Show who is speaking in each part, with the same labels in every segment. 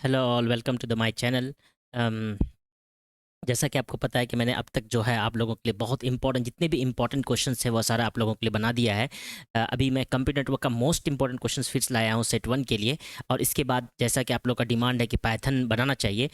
Speaker 1: Hello all welcome to the my channel. जैसा कि आपको पता है कि मैंने अब तक जो है आप लोगों के लिए बहुत इंपॉर्टेंट जितने भी इंपॉर्टेंट क्वेश्चंस है वो सारा आप लोगों के लिए बना दिया है। अभी मैं कंप्यूटर नेटवर्क का मोस्ट इंपॉर्टेंट क्वेश्चंस फिर से लाया हूँ सेट 1 के लिए। और इसके बाद जैसा कि आप लोग का डिमांड है कि पाइथन बनाना चाहिए,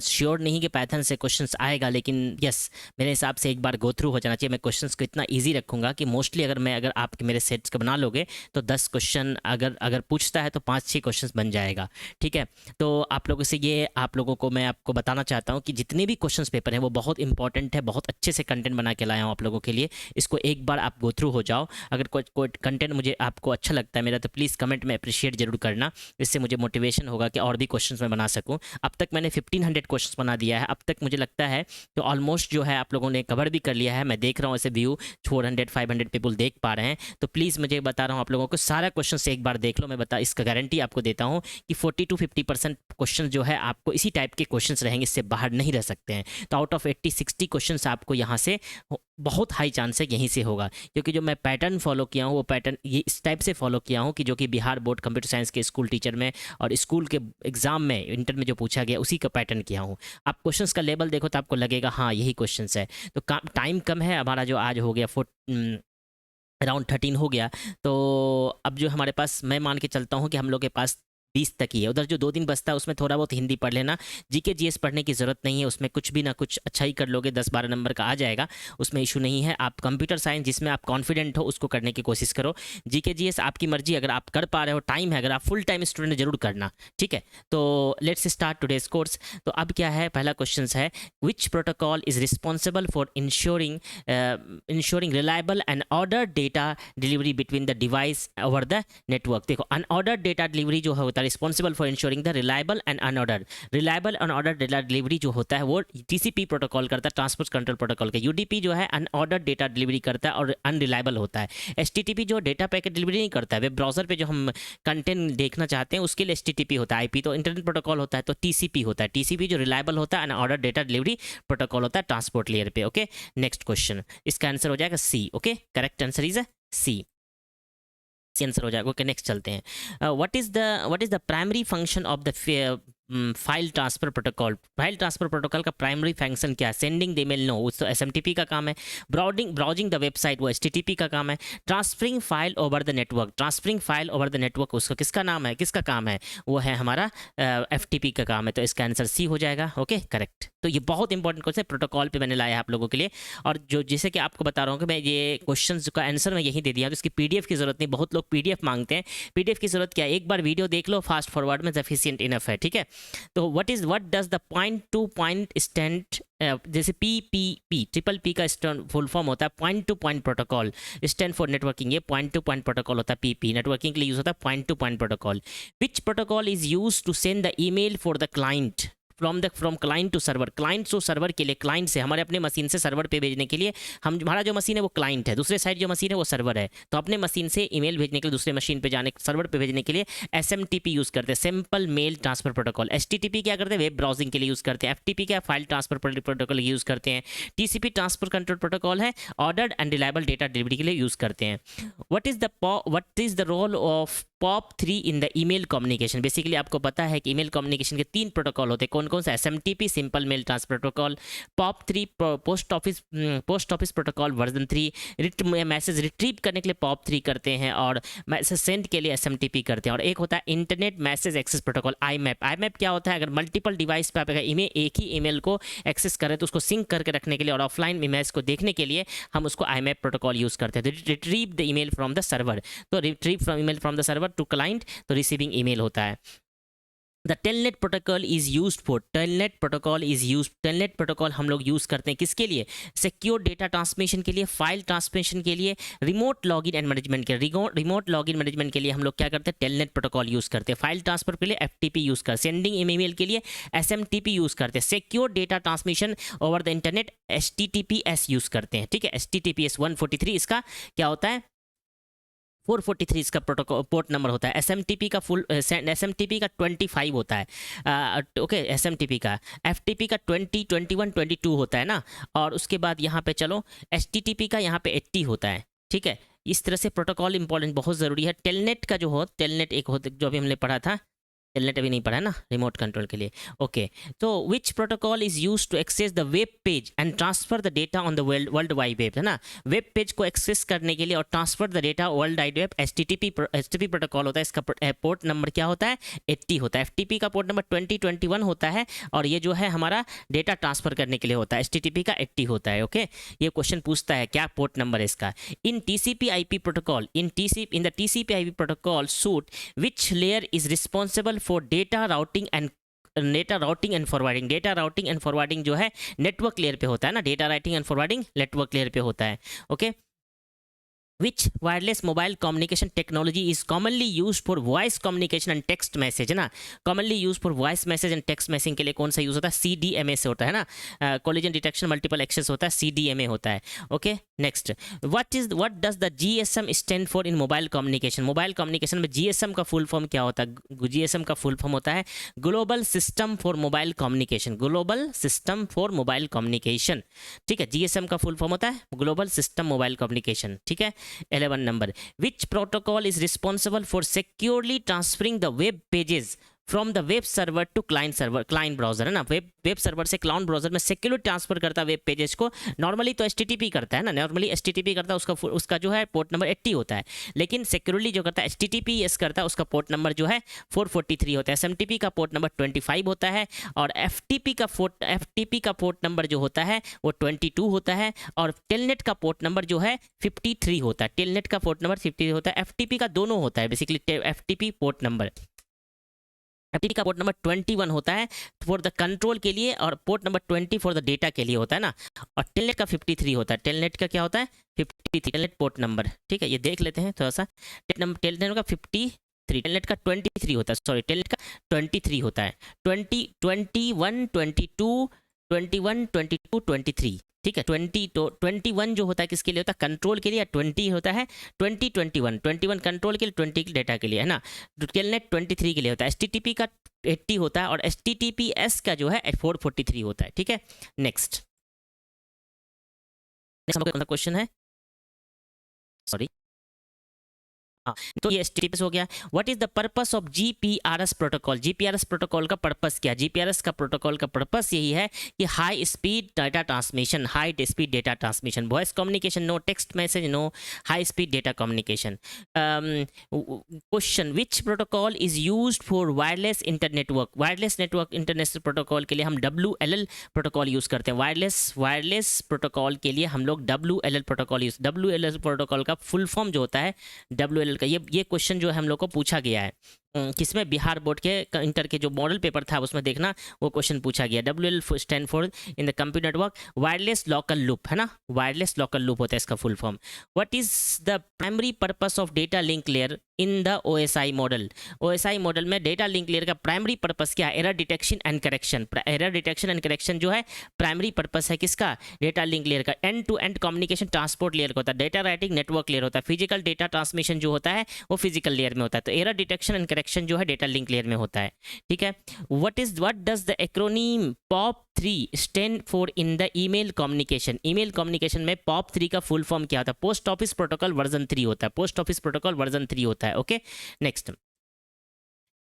Speaker 1: श्योर नहीं कि पाइथन से क्वेश्चंस आएगा, लेकिन यस मेरे हिसाब से एक बार गो थ्रू हो जाना चाहिए। मैं क्वेश्चंस को इतना ईजी रखूँगा कि मोस्टली अगर आप मेरे सेट्स को बना लोगे तो 10 क्वेश्चन अगर अगर पूछता है तो 5-6 क्वेश्चन बन जाएगा। ठीक है, तो आप लोगों से ये आप लोगों को मैं आपको बताना चाहता हूँ कि जितने भी क्वेश्चंस पेपर हैं वो बहुत इंपॉर्टेंट है, बहुत अच्छे से कंटेंट बना के लाया हूँ आप लोगों के लिए। इसको एक बार आप गो थ्रू हो जाओ। अगर कोई कंटेंट मुझे आपको अच्छा लगता है मेरा तो प्लीज़ कमेंट में अप्रिशिएट जरूर करना। इससे मुझे मोटिवेशन होगा कि और भी क्वेश्चंस मैं बना सकूँ। अब तक मैंने 1500 क्वेश्चंस बना दिया है अब तक, मुझे लगता है तो ऑलमोस्ट जो है आप लोगों ने कवर भी कर लिया है। मैं देख रहा हूँ ऐसे व्यू 400-500 पीपल देख पा रहे हैं, तो प्लीज़ मुझे बता रहा हूँ आप लोगों को सारा क्वेश्चन से एक बार देख लो। मैं इसका गारंटी आपको देता हूँ कि 40-50% क्वेश्चन जो है आपको इसी टाइप के क्वेश्चंस रहेंगे, इससे बाहर नहीं रह सकते हैं। तो आउट ऑफ 80-60 क्वेश्चंस आपको यहाँ से बहुत हाई चांस है यहीं से होगा, क्योंकि जो मैं पैटर्न फॉलो किया हूँ वो पैटर्न ये इस टाइप से फॉलो किया हूँ कि जो कि बिहार बोर्ड कंप्यूटर साइंस के स्कूल टीचर में और स्कूल के एग्जाम में इंटर में जो पूछा गया उसी का पैटर्न किया हूँ। आप क्वेश्चंस का लेवल देखो तो आपको लगेगा हाँ यही क्वेश्चंस है। तो टाइम कम है हमारा, जो आज हो गया अराउंड 13 हो गया। तो अब जो हमारे पास मैं मान के चलता हूँ कि हम लोग के पास 20 तक ही है। उधर जो 2 दिन बचता है उसमें थोड़ा बहुत हिंदी पढ़ लेना, जीके जीएस पढ़ने की ज़रूरत नहीं है, उसमें कुछ भी ना कुछ अच्छा ही कर लोगे, 10-12 नंबर का आ जाएगा, उसमें इशू नहीं है। आप कंप्यूटर साइंस जिसमें आप कॉन्फिडेंट हो उसको करने की कोशिश करो। जीके जीएस आपकी मर्जी, अगर आप कर पा रहे हो, टाइम है, अगर आप फुल टाइम स्टूडेंट जरूर करना। ठीक है, तो लेट्स स्टार्ट टुडेज कोर्स। तो अब क्या है, पहला क्वेश्चन है which protocol is responsible for ensuring reliable and order data delivery between the device over the network. देखो अनऑर्डर्ड डेटा डिलीवरी जो होता है responsible for ensuring the reliable and unordered data delivery जो होता है वो टीसीपी प्रोटोकॉल करता है, ट्रांसपोर्ट कंट्रोल प्रोटोकॉल का। यूडीपी जो है अनऑर्डर्ड डेटा डिलीवरी करता है और अनरिलायबल होता है। एचटीटीपी जो डेटा पैकेट डिलीवरी नहीं करता है, वेब ब्राउजर पे जो हम कंटेंट देखना चाहते हैं उसके लिए एचटीटीपी होता है। आईपी तो इंटरनेट प्रोटोकॉल होता है, तो टीसीपी होता है। टीसीपी जो रिलायबल होता है, अनऑर्डर्ड डेटा डिलीवरी प्रोटोकॉल होता है ट्रांसपोर्ट लेयर पे। ओके, नेक्स्ट क्वेश्चन, इसका आंसर हो जाएगा C. Okay, correct answer is C, answer हो जाएगा। ओके, नेक्स्ट चलते हैं। What is the primary function of the file transfer protocol. File transfer protocol का प्राइमरी फंक्शन क्या है? सेंडिंग द ईमेल, नो, तो एसएमटीपी का काम है। ब्राउजिंग द वेबसाइट, वो एचटीटीपी का काम है। Transferring file over the network, transferring file over the network उसका किसका नाम है, किसका काम है? वो है हमारा एफटीपी का काम है। तो इसका आंसर सी हो जाएगा। Okay, correct. तो ये बहुत इंपॉर्टेंट क्वेश्चन प्रोटोकॉल पे मैंने लाया है आप लोगों के लिए, और जो जैसे कि आपको बता रहा हूँ कि मैं ये क्वेश्चन का आंसर मैं यही दे दिया, तो इसकी पीडीएफ की जरूरत नहीं। बहुत लोग पीडीएफ मांगते हैं, पीडीएफ की जरूरत क्या है, एक बार वीडियो देख लो, फास्ट फॉरवर्ड में सफिशिएंट इनफ है। ठीक है, तो what does the point to point stand, जैसे पीपीपी, ट्रिपल पी का फुल फॉर्म होता है point to point protocol, stand for networking. ये पॉइंट टू पॉइंट प्रोटोकॉल होता है, पीपी नेटवर्किंग के लिए यूज होता है point to point protocol. Which protocol is use to send the email for the client from client to server. Client to server के लिए, client से हमारे अपने मशीन से सर्वर पे भेजने के लिए, हमारा जो मशीन है वो क्लाइंट है, दूसरे साइड जो मशीन है वो सर्वर है। तो अपने मशीन से ईमेल भेजने के लिए दूसरे मशीन पे जाने, सर्वर पे भेजने के लिए एसएमटीपी यूज करते हैं, simple mail transfer protocol. HTTP क्या करते हैं, वेब ब्राउजिंग के लिए यूज करते हैं। एफटीपी क्या, फाइल ट्रांसफर प्रोटोकॉल यूज करते हैं। टीसीपी ट्रांसफर कंट्रोल प्रोटोकॉल है, ordered and reliable data delivery के लिए यूज करते हैं। What is the role of POP3 in the email communication. Basically आपको पता है कि ईमेल कम्युनिकेशन के 3 प्रोटोकॉल होते हैं, कौन कौन सा? SMTP simple mail transfer protocol, POP3 post office protocol version 3, message retrieve करने के लिए POP3 करते हैं, और मैसेज सेंड के लिए एसएमटीपी करते हैं। और एक होता है internet message access protocol, IMAP। IMAP क्या होता है, अगर मल्टीपल डिवाइस पे आप एक ही ईमेल को एक्सेस करें तो उसको सिंक करके रखने के लिए और ऑफलाइन इमेज को देखने के लिए हम उसको IMAP प्रोटोकॉल यूज करते हैं। Retrieve the email from the server, तो retrieve from email from the server to client, तो रिसीविंग ईमेल होता है। The telnet protocol is use for, telnet protocol हम लोग यूज करते हैं किसके लिए? सिक्योर डेटा ट्रांसमिशन के लिए, फाइल ट्रांसमिशन के लिए, रिमोट लॉगिन एंड मैनेजमेंट के लिए। रिमोट लॉगिन मैनेजमेंट के लिए हम लोग क्या करते हैं, टेलनेट प्रोटोकॉल यूज करते हैं। फाइल ट्रांसफर के लिए एफटीपी यूज करते हैं। सेंडिंग ईमेल के लिए एसएमटीपी यूज करते हैं। Secure data transmission over the internet HTTPS use करते हैं। ठीक है, एचटीटीपीएस 143 इसका क्या होता है, 443 इसका प्रोटोकॉल पोर्ट नंबर होता है। एसएमटीपी का फुल एसएमटीपी का 25 होता है। ओके, एसएमटीपी का, एफटीपी का 20, 21, 22 होता है ना। और उसके बाद यहाँ पे चलो एचटीटीपी का यहाँ पे 80 होता है। ठीक है, इस तरह से प्रोटोकॉल इंपॉर्टेंट, बहुत ज़रूरी है। टेलनेट का जो हो, टेलनेट एक होता जो अभी हमने पढ़ा था, टेलनेट अभी नहीं पढ़ा है ना, रिमोट कंट्रोल के लिए। ओके, तो which protocol is use to access the web page and transfer the data on the world wide web, है ना। वेब पेज को एक्सेस करने के लिए और transfer the data world wide web HTTP protocol होता है। इसका पोर्ट नंबर क्या होता है? 80 होता है। एफटीपी का पोर्ट नंबर 2021 होता है, और ये जो है हमारा डेटा ट्रांसफर करने के लिए होता है। एचटीटीपी का 80 होता है। ओके, ये क्वेश्चन पूछता है क्या पोर्ट नंबर है इसका। In TCP IP protocol, in the TCP IP protocol suite which layer is responsible for data routing and forwarding. Data routing and forwarding जो है नेटवर्क लेयर पे होता है ना, data routing and forwarding network layer पे होता है। Okay, Which wireless mobile communication technology is commonly used for voice communication and text message, है ना। commonly used for voice message and text messaging के लिए कौन सा यूज होता है? CDMA से होता है ना, collision detection multiple access होता है, CDMA होता है। Okay, next, what does the GSM stand for in mobile communication? Mobile communication में GSM का फुल फॉर्म क्या होता है? GSM का फुल फॉर्म होता है global system for mobile communication. Global system for mobile communication, ठीक है। GSM का फुल फॉर्म होता है ग्लोबल सिस्टम मोबाइल कम्युनिकेशन, ठीक है। 11 number, which protocol is responsible for securely transferring the web pages from the web server to client browser, है ना। Web server से क्लाउड ब्राउजर में सिक्योरली ट्रांसफर करता है वेब पेजेस को। नॉर्मली तो एचटीटीपी करता है ना, नॉर्मली एचटीटीपी करता है, उसका जो है पोर्ट नंबर 80 होता है। लेकिन सिक्योरली जो करता है एचटीटीपीएस करता है, उसका पोर्ट नंबर जो है 443 होता है। एसएमटीपी का पोर्ट नंबर 25 होता है, और एफटीपी का पोर्ट नंबर जो होता है वो 22 होता है, और टेलनेट का पोर्ट नंबर जो है 53 होता है। टेलनेट का पोर्ट नंबर 53 होता है। एफटीपी का दोनों होता है basically. FTP port number, FTP का पोर्ट नंबर 21 होता है फॉर द कंट्रोल के लिए, और port number 20 for the data के लिए होता है ना। और टेलनेट का 53 होता है। टेलनेट का क्या होता है? 53 टेलनेट पोर्ट नंबर, ठीक है। ये देख लेते हैं थोड़ा सा। टेलनेट का 53, टेलनेट का 23 होता है, सॉरी टेलनेट का 23 होता है। 21, 22, 23, ठीक है। 21 जो होता है किसके लिए होता है? कंट्रोल के लिए। 20 होता है 21 कंट्रोल के लिए, 20 डेटा के लिए, है ना। टेलनेट 23 के लिए होता है। एचटीटीपी का 80 होता है, और एचटीटीपीएस का जो है 443 होता है, ठीक है। नेक्स्ट क्वेश्चन है, सॉरी, हाँ, तो ये एचटीटीपीएस हो गया। What is the purpose of GPRS protocol? GPRS protocol का पर्पस क्या? जीपीआरएस का प्रोटोकॉल का पर्पस यही है कि high speed data transmission, voice communication no, text message no, high speed data communication. Question, which protocol is used for wireless internetwork? Wireless network international protocol के लिए हम WLL प्रोटोकॉल यूज करते हैं। Wireless protocol के लिए हम लोग WLL protocol WLL protocol का फुल फॉर्म जो होता है WLL का, ये क्वेश्चन जो है हम लोग को पूछा गया है किसमें? बिहार बोर्ड के इंटर के जो मॉडल पेपर था उसमें देखना, वो क्वेश्चन पूछा गया। WLL stand for in the computer network wireless local loop, है ना। वायरलेस लोकल लूप होता है इसका full form. What is the primary purpose of data link layer in the OSI model? OSI model में data link layer का primary purpose क्या है? Error detection and correction. Error detection and correction जो है primary purpose है किसका? Data link layer का। End to end communication transport layer का होता है। डेटा राइटिंग नेटवर्क लेयर होता है। फिजिकल डेटा ट्रांसमिशन जो होता है वो फिजिकल लेयर में होता है। तो एरर डिटेक्शन एंड करेक्शन जो है डेटा लिंक लेयर में होता है, ठीक है। What does the acronym POP3 stand for in the email communication? Email communication में POP3 का फुल फॉर्म क्या होता है? पोस्ट ऑफिस प्रोटोकॉल वर्जन 3 होता है। पोस्ट ऑफिस प्रोटोकॉल वर्जन 3 होता है। Okay, next,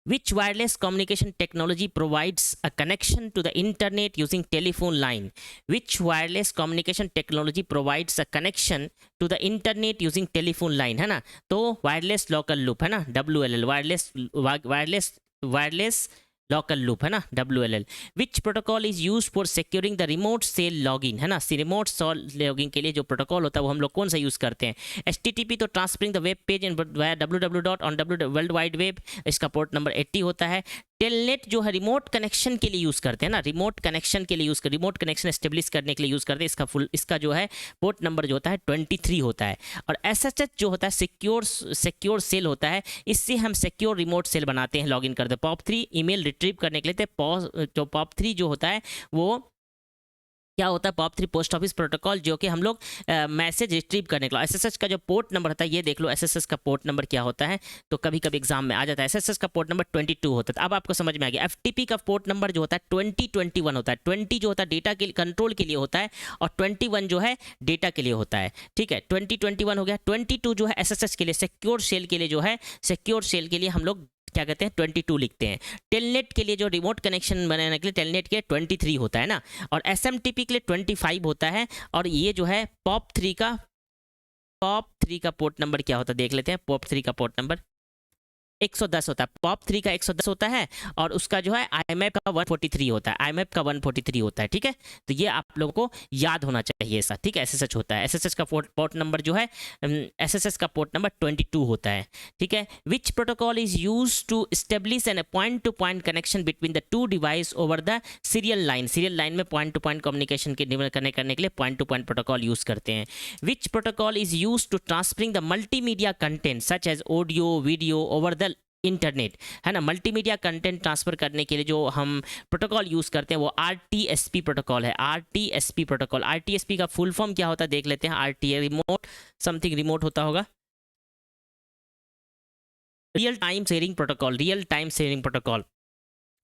Speaker 1: which wireless communication technology provides a connection to the internet using telephone line? Which wireless communication technology provides a connection to the internet using telephone line, है ना। तो wireless local loop, है ना, WLL, wireless local loop, है ना, WLL। Which protocol is use for securing the remote shell login, है ना। Remote shell login के लिए जो प्रोटोकॉल होता है वो हम लोग कौन सा यूज करते हैं? HTTP तो transferring the web page in www on world wide web, इसका पोर्ट नंबर 80 होता है। टेलनेट जो है रिमोट कनेक्शन के लिए यूज करते हैं ना, रिमोट कनेक्शन के लिए रिमोट कनेक्शन एस्टेब्लिश करने के लिए यूज करते हैं। इसका जो है पोर्ट नंबर जो होता है 23 होता है। और SSH जो होता है सिक्योर सेल होता है, इससे हम सिक्योर रिमोट सेल बनाते हैं, लॉगिन करते हैं। POP3 ईमेल रिट्रीव करने के लिए, तो POP3 जो होता है वो क्या होता है? POP3 पोस्ट ऑफिस प्रोटोकॉल, जो कि हम लोग मैसेज रिट्रीव करने के लिए। SSH का जो पोर्ट नंबर होता है ये देख लो, SSH का पोर्ट नंबर क्या होता है, तो कभी कभी एग्जाम में आ जाता है। SSH का पोर्ट नंबर 22 होता है। अब आपको समझ में आ गया। FTP का पोर्ट नंबर जो होता है 2021 होता है। 20 जो होता है डेटा के कंट्रोल के लिए होता है, और 21 जो है डेटा के लिए होता है, ठीक है। 2021 हो गया। 22 जो है SSH के लिए, सिक्योर सेल के लिए जो है, सिक्योर सेल के लिए हम लोग क्या कहते हैं 22 लिखते हैं। टेलनेट के लिए जो रिमोट कनेक्शन बनाने के लिए टेलनेट के 23 होता है ना, और एसएमटीपी के लिए 25 होता है। और ये जो है पॉप 3 का पोर्ट नंबर क्या होता है देख लेते हैं। पॉप 3 का पोर्ट नंबर 110 होता है, पॉप 3 का 110 होता है, और उसका जो है आईएमएफ का 143 होता है, आईएमएफ का 143 होता है, ठीक है। तो ये आप लोगों को याद होना चाहिए ऐसा, ठीक है। एसएसएच होता है, एसएसएच का पोर्ट नंबर जो है एसएसएच का पोर्ट नंबर 22 होता है, ठीक है। Which protocol is use to establish an point to point connection between the two device over the serial line. Serial line में पॉइंट टू पॉइंट कम्युनिकेशन के कनेक्ट करने के लिए point to point protocol use करते हैं। Which protocol is use to transferring the multimedia content such as audio video over the internet, है ना। Multimedia content transfer करने के लिए जो हम प्रोटोकॉल यूज करते हैं वो आरटीएसपी प्रोटोकॉल है। आरटीएसपी प्रोटोकॉल, आरटीएसपी का फुल फॉर्म क्या होता है देख लेते हैं। आरटीए रिमोट समथिंग रिमोट होता होगा, real time sharing protocol, real time sharing protocol,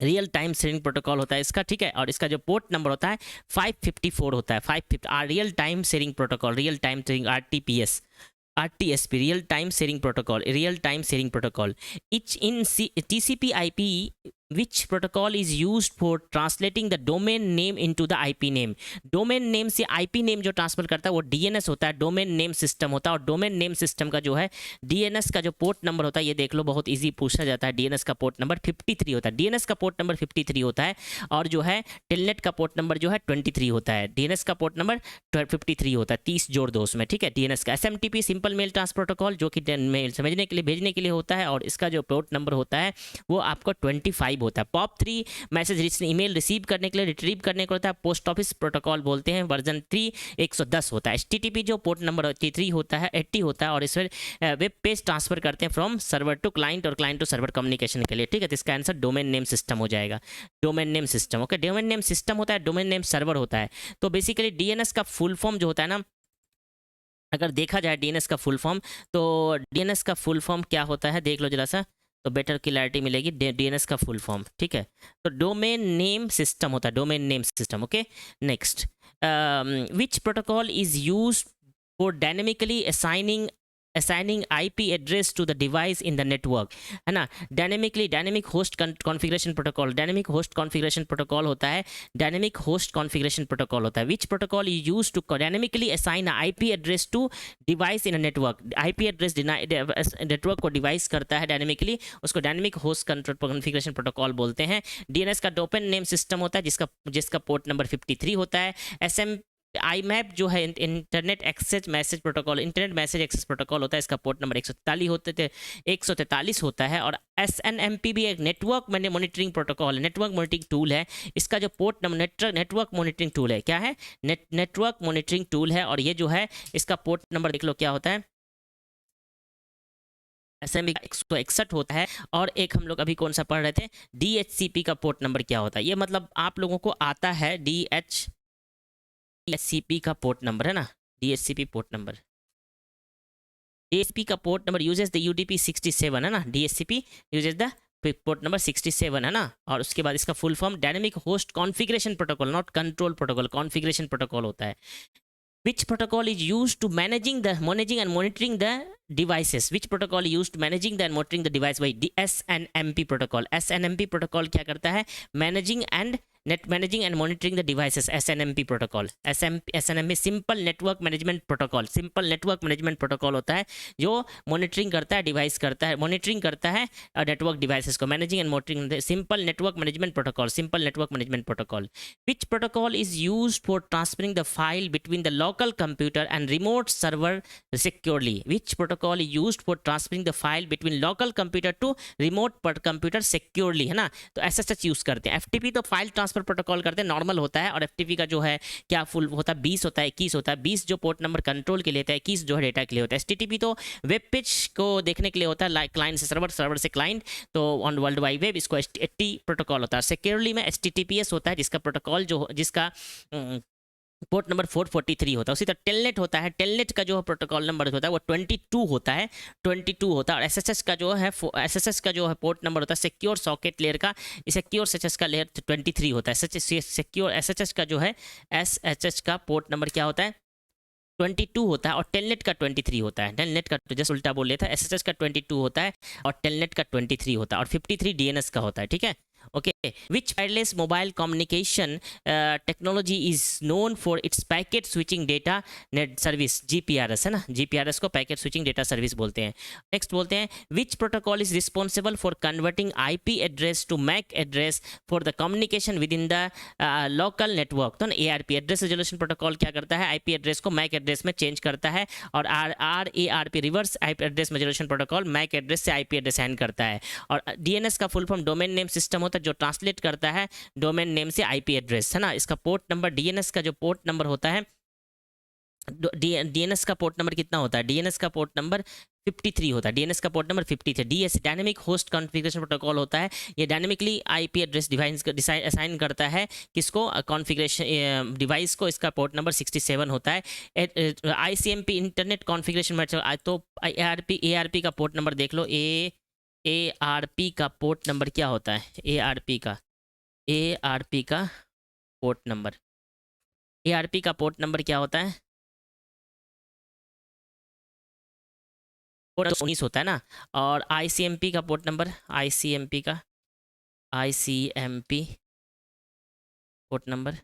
Speaker 1: real time sharing protocol होता है इसका, ठीक है। और इसका जो पोर्ट नंबर होता है 554 होता है, 550 real time sharing protocol, real time sharing RTPS, RTSP real time sharing protocol, real time sharing protocol. Each in TCP IP, which protocol is used for translating the domain name into the IP name? Domain name से IP name जो transfer करता है वो DNS होता है, domain name system होता है। और डोमेन नेम सिस्टम का जो है DNS का जो पोर्ट नंबर होता है, ये देख लो बहुत इजी पूछा जाता है। DNS का पोर्ट नंबर 53 होता है, DNS का पोर्ट नंबर 53 होता है। और जो है टेलनेट का पोर्ट नंबर जो है 23 होता है, DNS का पोर्ट नंबर 53 होता है, 30 जोड़ दो उसमें, ठीक है। DNS का SMTP simple mail transfer protocol जो कि मेल समझने के लिए भेजने के लिए होता है, और इसका जो पोर्ट नंबर होता है वो आपको 25 होता है। पॉप 3 मैसेज ईमेल रिसीव करने के लिए रिट्रीव करने को होता है, पोस्ट ऑफिस प्रोटोकॉल बोलते हैं। वर्जन 3 110 होता है। HTTP जो पोर्ट नंबर 83 होता है 80 होता है, और इसमें वेब पेज ट्रांसफर करते हैं फ्रॉम सर्वर टू क्लाइंट और क्लाइंट टू सर्वर कम्युनिकेशन के लिए, ठीक है। तो इसका आंसर डोमेन नेम सिस्टम हो जाएगा, domain name system, okay. Domain name system होता है, डोमेन नेम सर्वर होता है। तो बेसिकली DNS का फुल फॉर्म जो होता है ना, अगर देखा जाए DNS का फुल फॉर्म, तो DNS का फुल फॉर्म क्या होता है देख लो जरा सा, तो बेटर क्लैरिटी मिलेगी। DNS का फुल फॉर्म, ठीक है, तो डोमेन नेम सिस्टम होता है, domain name system, okay. Next, which protocol is used for dynamically assigning IP address to the device in the network, है ना। Dynamic host configuration protocol, dynamic host configuration protocol होता है, dynamic host configuration protocol होता है। Which protocol is used to dynamically assign IP address to device in a network. IP address network को device करता है dynamically, उसको dynamic host configuration protocol बोलते हैं। DNS का डोमेन नेम सिस्टम होता है जिसका पोर्ट नंबर 53 होता है। IMAP जो है internet access message protocol, internet message access protocol होता है, इसका पोर्ट नंबर 143 होता है। और SNMP भी एक नेटवर्क मॉनिटरिंग प्रोटोकॉल है, नेटवर्क मॉनिटरिंग टूल है। इसका जो port number network monitoring tool है, क्या है नेटवर्क मॉनिटरिंग टूल है। और ये जो है इसका पोर्ट नंबर देख लो क्या होता है, SMB 161 होता है। और एक हम लोग अभी कौन सा पढ़ रहे थे, DHCP का पोर्ट नंबर क्या होता है। ये मतलब आप लोगों को आता है DHCP का पोर्ट नंबर, है ना, DHCP पोर्ट नंबर, DHCP का port number uses the UDP 67, है ना, DHCP uses the port number 67, है ना। और उसके बाद इसका full form dynamic host configuration protocol, not control protocol, configuration protocol होता है। Which protocol is used to managing and monitoring the devices? Which protocol is used to managing and monitoring the device? by SNMP protocol. SNMP protocol क्या करता है, managing and monitoring the devices, SNMP protocol. SNMP simple network management protocol, simple network management protocol होता है जो monitoring करता है device करता है, मॉनिटरिंग करता है नेटवर्क डिवाइसेस को, managing and monitoring, simple network management protocol, simple network management protocol. Which protocol is used for transferring the file between the local computer and remote server securely? Which protocol is used for transferring the file between local computer to remote computer securely, है ना। तो SSH use करते हैं। FTP तो file transfer protocol करते हैं, normal होता है। और FTP का जो है क्या फुल होता है, 20 होता है, 21 होता है। 20 जो पोर्ट नंबर कंट्रोल के लिए होता है, 21 जो है डेटा के लिए होता है। HTTP तो वेब पेज को देखने के लिए होता है, क्लाइंट से सर्वर, सर्वर से क्लाइंट, तो ऑन वर्ल्ड वाइड वेब। इसको HTTP प्रोटोकॉल होता है। सिक्योरली में HTTPS होता है, जिसका प्रोटोकॉल जिसका पोर्ट नंबर 443 होता है। उसी तरह टेलनेट होता है, टेलनेट का जो प्रोटोकॉल नंबर होता है वो 22 होता है, 22 होता है। और SSH का जो है पोर्ट नंबर होता है सिक्योर सॉकेट लेयर का, सिक्योर SSH का लेयर 23 होता है। सिक्योर SSH का जो है SSH का पोर्ट नंबर क्या होता है 22 होता है और टेलनेट का 23 होता है। टेलनेट का जस्ट उल्टा बोल लिया था, एसएसएस का 22 होता है और टेलनेट का 23 होता है और 53 डीएनएस का होता है, ठीक है। Okay, which wireless mobile communication technology is known for its packet switching data net service, GPRS है ना, जीपीआरएस को पैकेट स्विचिंग डेटा सर्विस बोलते हैं। नेक्स्ट बोलते हैं which protocol is responsible for converting IP address to MAC address for the communication with in the local network. तो ना ARP address resolution protocol क्या करता है, आईपी एड्रेस को मैक एड्रेस में चेंज करता है, और RARP reverse IP address resolution protocol MAC address से आईपी एड्रेस हैंड करता है। और डीएनएस का full form domain name system होता है, जो ट्रांसलेट करता है डोमेन नेम से आईपी एड्रेस, है ना। इसका पोर्ट नंबर, डीएनएस का जो पोर्ट नंबर होता है, डीएनएस का पोर्ट नंबर कितना होता है, डीएनएस का पोर्ट नंबर 53 होता है, डीएनएस का port number 53। DS dynamic host configuration protocol होता है, ये dynamically IP address device assign करता है किसको, कॉन्फ़िगरेशन डिवाइस को। इसका पोर्ट नंबर 67 होता है। आईसीएमपी इंटरनेट कॉन्फ़िगरेशन, तो एआरपी का पोर्ट नंबर देख लो, एआरपी का पोर्ट नंबर क्या होता है, एआरपी का पोर्ट नंबर, एआरपी का पोर्ट नंबर क्या होता है, 19 होता है ना। और आईसीएमपी का port number, ICMP port number,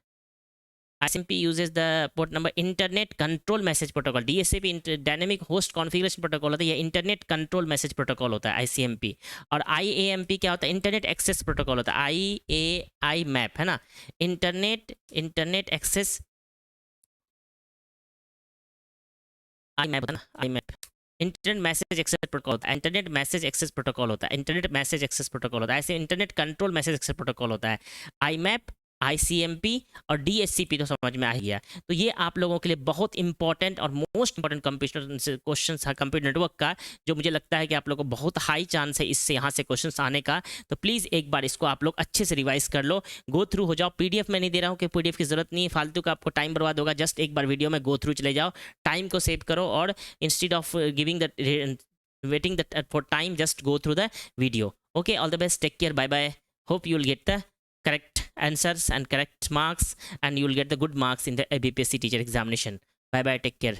Speaker 1: ICMP uses the port number internet control message protocol, DSCP dynamic host configuration protocol होता है, ये इंटरनेट कंट्रोल मैसेज प्रोटोकॉल होता है ICMP। और IAMP क्या होता है, इंटरनेट एक्सेस प्रोटोकॉल होता है, IMAP है ना, इंटरनेट एक्सेस IMAP होता है ना, IMAP internet message access protocol होता है, इंटरनेट मैसेज एक्सेस प्रोटोकॉल होता है, इंटरनेट मैसेज एक्सेस प्रोटोकॉल होता है, ऐसे internet control message access protocol होता है, IMAP, ICMP और DSCP तो समझ में आ ही गया। तो ये आप लोगों के लिए बहुत इंपॉर्टेंट और मोस्ट इंपॉर्टेंट कंप्यूटर क्वेश्चन है कंप्यूटर नेटवर्क का, जो मुझे लगता है कि आप लोगों को बहुत हाई चांस है इससे यहाँ से क्वेश्चन आने का। तो प्लीज़ एक बार इसको आप लोग अच्छे से रिवाइज कर लो, गो थ्रू हो जाओ। PDF में नहीं दे रहा हूँ कि PDF की जरूरत नहीं है, फालतू का आपको टाइम बर्बाद होगा। जस्ट एक बार वीडियो में गो थ्रू चले जाओ, टाइम को सेव करो, और instead of giving the waiting that for time, just go through the video. Okay, all the best, take care, bye bye. Hope you'll get the correct answers and correct marks, and you'll get the good marks in the BPSC teacher examination. Bye bye, take care.